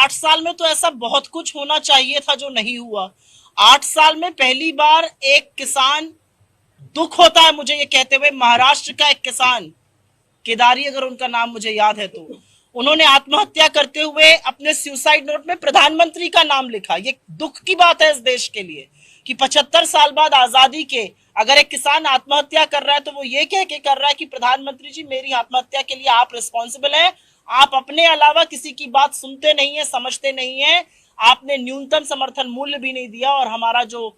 8 साल में तो ऐसा बहुत कुछ होना चाहिए था जो नहीं हुआ। 8 साल में पहली बार एक किसान, दुख होता है मुझे ये कहते हुए, महाराष्ट्र का एक किसान, केदारी अगर उनका नाम मुझे याद है, तो उन्होंने आत्महत्या करते हुए अपने सुसाइड नोट में प्रधानमंत्री का नाम लिखा। ये दुख की बात है इस देश के लिए कि 75 साल बाद आजादी के अगर एक किसान आत्महत्या कर रहा है तो वो ये कह के कर रहा है कि प्रधानमंत्री जी मेरी आत्महत्या के लिए आप रिस्पॉन्सिबल हैं, आप अपने अलावा किसी की बात सुनते नहीं है, समझते नहीं है, आपने न्यूनतम समर्थन मूल्य भी नहीं दिया और हमारा जो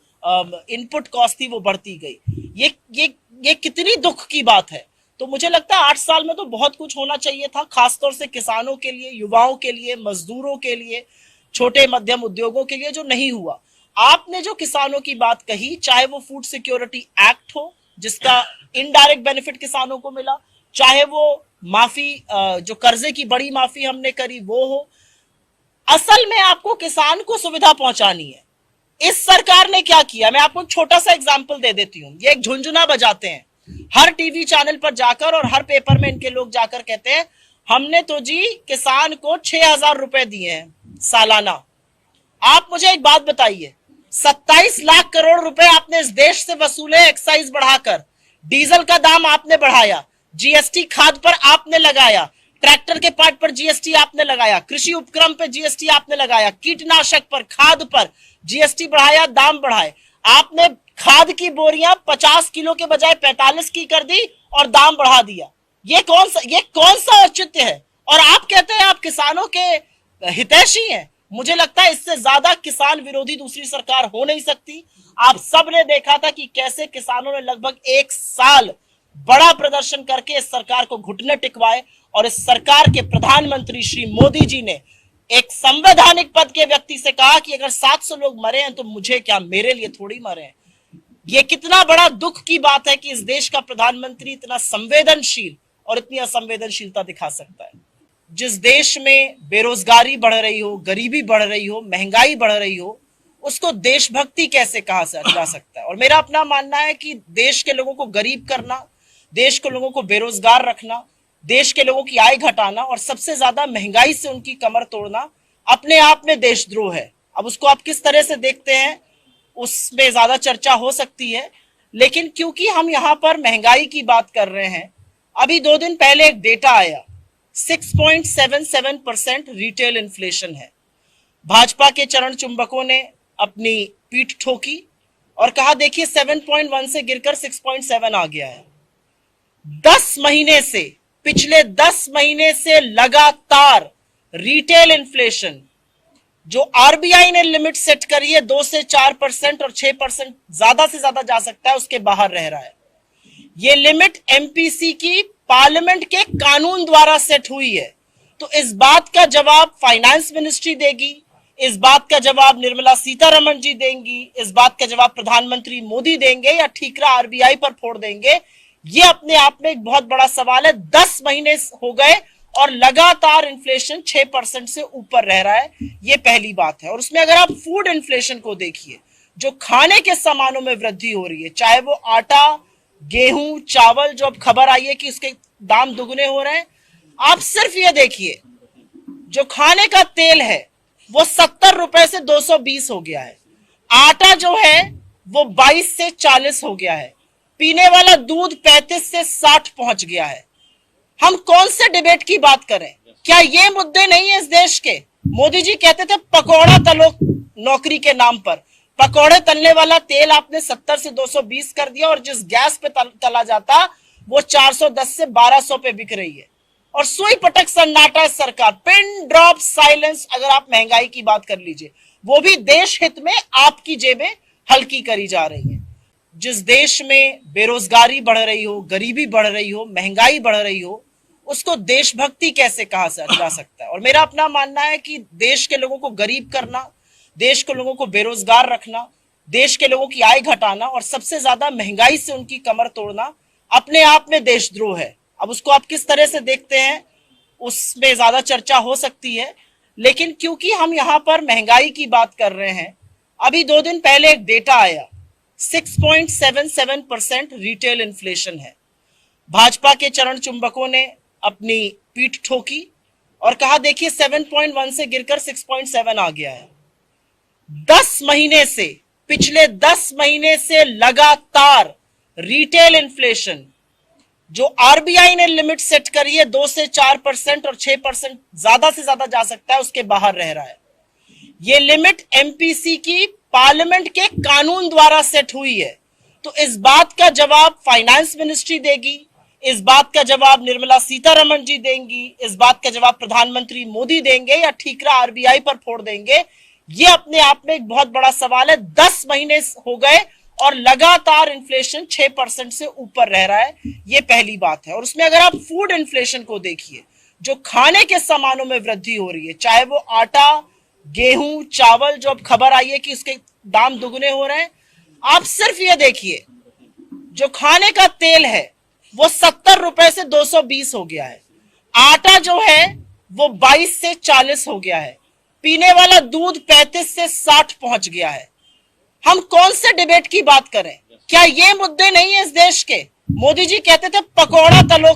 इनपुट कॉस्ट थी वो बढ़ती गई। ये कितनी दुख की बात है। तो मुझे लगता है 8 साल में तो बहुत कुछ होना चाहिए था, खासतौर से किसानों के लिए, युवाओं के लिए, मजदूरों के लिए, छोटे मध्यम उद्योगों के लिए, जो नहीं हुआ। आपने जो किसानों की बात कही, चाहे वो फूड सिक्योरिटी एक्ट हो जिसका इनडायरेक्ट बेनिफिट किसानों को मिला, चाहे वो माफी, जो कर्जे की बड़ी माफी हमने करी वो हो, असल में आपको किसान को सुविधा पहुंचानी है। इस सरकार ने क्या किया, मैं आपको एक छोटा सा एग्जांपल दे देती हूं। ये एक झुंझुना बजाते हैं हर टीवी चैनल पर जाकर और हर पेपर में इनके लोग जाकर कहते हैं हमने तो जी किसान को 6,000 रुपए दिए हैं सालाना। आप मुझे एक बात बताइए, 27 लाख करोड़ रुपए आपने इस देश से वसूले एक्साइज बढ़ाकर, डीजल का दाम आपने बढ़ाया, जीएसटी खाद पर आपने लगाया, ट्रैक्टर के पार्ट पर जीएसटी आपने लगाया, कृषि उपक्रम पर जीएसटी आपने लगाया, कीटनाशक पर, खाद पर जीएसटी बढ़ाया, दाम बढ़ाए। आपने खाद की बोरियां 50 किलो के बजाय 45 की कर दी और दाम बढ़ा दिया। ये कौन सा औचित्य है? और आप कहते हैं आप किसानों के हितैषी हैं। मुझे लगता है इससे ज्यादा किसान विरोधी दूसरी सरकार हो नहीं सकती। आप सब ने देखा था कि कैसे किसानों ने लगभग 1 साल बड़ा प्रदर्शन करके इस सरकार को घुटने टिकवाए और इस सरकार के प्रधानमंत्री श्री मोदी जी ने एक संवैधानिक पद के व्यक्ति से कहा कि अगर 700 लोग मरे हैं तो मुझे क्या, मेरे लिए थोड़ी मरे हैं। ये कितना बड़ा दुख की बात है कि इस देश का प्रधानमंत्री इतना संवेदनशील और इतनी असंवेदनशीलता दिखा सकता है। जिस देश में बेरोजगारी बढ़ रही हो, गरीबी बढ़ रही हो, महंगाई बढ़ रही हो, उसको देशभक्ति कैसे कहा जा सकता है? और मेरा अपना मानना है कि देश के लोगों को गरीब करना, देश के लोगों को बेरोजगार रखना, देश के लोगों की आय घटाना और सबसे ज्यादा महंगाई से उनकी कमर तोड़ना अपने आप में देशद्रोह है। अब उसको आप किस तरह से देखते हैं उसमें ज्यादा चर्चा हो सकती है, लेकिन क्योंकि हम यहां पर महंगाई की बात कर रहे हैं, अभी 2 दिन पहले एक डेटा आया, 6.77% रिटेल इन्फ्लेशन है। भाजपा के चरण चुंबकों ने अपनी पीठ ठोकी और कहा देखिए 7.1 से गिरकर 6.7 आ गया है। 10 महीने से, पिछले 10 महीने से लगातार रिटेल इन्फ्लेशन, जो आरबीआई ने लिमिट सेट करी है 2 से 4% और 6% ज्यादा से ज्यादा जा सकता है, उसके बाहर रह रहा है। ये लिमिट एमपीसी की पार्लियामेंट के कानून द्वारा सेट हुई है। तो इस बात का जवाब फाइनेंस मिनिस्ट्री देगी, इस बात का जवाब निर्मला सीतारमण जी देंगी, इस बात का जवाब प्रधानमंत्री मोदी देंगे या ठीकरा आरबीआई पर फोड़ देंगे? ये अपने आप में एक बहुत बड़ा सवाल है। 10 महीने हो गए और लगातार इन्फ्लेशन 6% से ऊपर रह रहा है, ये पहली बात है। और उसमें अगर आप फूड इन्फ्लेशन को देखिए, जो खाने के सामानों में वृद्धि हो रही है, चाहे वो आटा, गेहूं, चावल, जो अब खबर आई है कि उसके दाम दुगने हो रहे हैं, आप सिर्फ ये देखिए, जो खाने का तेल है वो 70 रुपए से 220 हो गया है, आटा जो है वो 22 से 40 हो गया है, पीने वाला दूध 35 से 60 पहुंच गया है। हम कौन से डिबेट की बात करें? क्या ये मुद्दे नहीं है इस देश के? मोदी जी कहते थे पकौड़ा तलो नौकरी के नाम पर, पकौड़े तलने वाला तेल आपने 70 से 220 कर दिया और जिस गैस पे तला जाता वो 410 से 1200 पे बिक रही है। और सुई पटक सन्नाटा है सरकार, पिन ड्रॉप साइलेंस। अगर आप महंगाई की बात कर लीजिए, वो भी देश हित में आपकी जेबें हल्की करी जा रही है। जिस देश में बेरोजगारी बढ़ रही हो, गरीबी बढ़ रही हो, महंगाई बढ़ रही हो, उसको देशभक्ति कैसे कहा जा सकता है? और मेरा अपना मानना है कि देश के लोगों को गरीब करना, देश के लोगों को बेरोजगार रखना, देश के लोगों की आय घटाना और सबसे ज्यादा महंगाई से उनकी कमर तोड़ना अपने आप में देशद्रोह है। अब उसको आप किस तरह से देखते हैं उसमें ज्यादा चर्चा हो सकती है, लेकिन क्योंकि हम यहां पर महंगाई की बात कर रहे हैं, अभी 2 दिन पहले एक डेटा आया, 6.77% रिटेल इन्फ्लेशन है। भाजपा के चरण चुंबकों ने अपनी पीठ ठोकी और कहा देखिए 7.1 से गिरकर 6.7 आ गया है। 10 महीने से, पिछले 10 महीने से लगातार रिटेल इन्फ्लेशन जो आरबीआई ने लिमिट सेट करी है 2 से 4% और 6% ज्यादा से ज्यादा जा सकता है, उसके बाहर रह रहा है। ये लिमिट एमपीसी की पार्लियामेंट के कानून द्वारा सेट हुई है। तो इस बात का जवाब फाइनेंस मिनिस्ट्री देगी, इस बात का जवाब निर्मला सीतारमण जी देंगी, इस बात का जवाब प्रधानमंत्री मोदी देंगे या ठीकरा आरबीआई पर फोड़ देंगे, ये अपने आप में एक बहुत बड़ा सवाल है। 10 महीने हो गए और लगातार इन्फ्लेशन 6% से ऊपर रह रहा है, ये पहली बात है। और उसमें अगर आप फूड इन्फ्लेशन को देखिए, जो खाने के सामानों में वृद्धि हो रही है, चाहे वो आटा, गेहूं, चावल, जो अब खबर आई है कि उसके दाम दुगने हो रहे हैं, आप सिर्फ ये देखिए जो खाने का तेल है वो 70 रुपए से 220 हो गया है, आटा जो है वो 22 से 40 हो गया है, पीने वाला दूध 35 से 60 पहुंच गया है। हम कौन से डिबेट की बात करें? क्या ये मुद्दे नहीं है इस देश के? मोदी जी कहते थे पकौड़ा तलो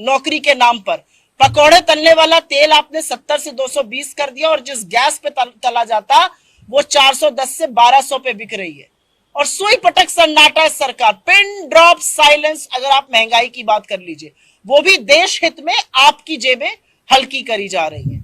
नौकरी के नाम पर, पकौड़े तलने वाला तेल आपने 70 से 220 कर दिया और जिस गैस पे तला जाता वो 410 से 1200 पे बिक रही है। और सुई पटक सन्नाटा है सरकार, पिन ड्रॉप साइलेंस। अगर आप महंगाई की बात कर लीजिए, वो भी देश हित में आपकी जेबें हल्की करी जा रही है।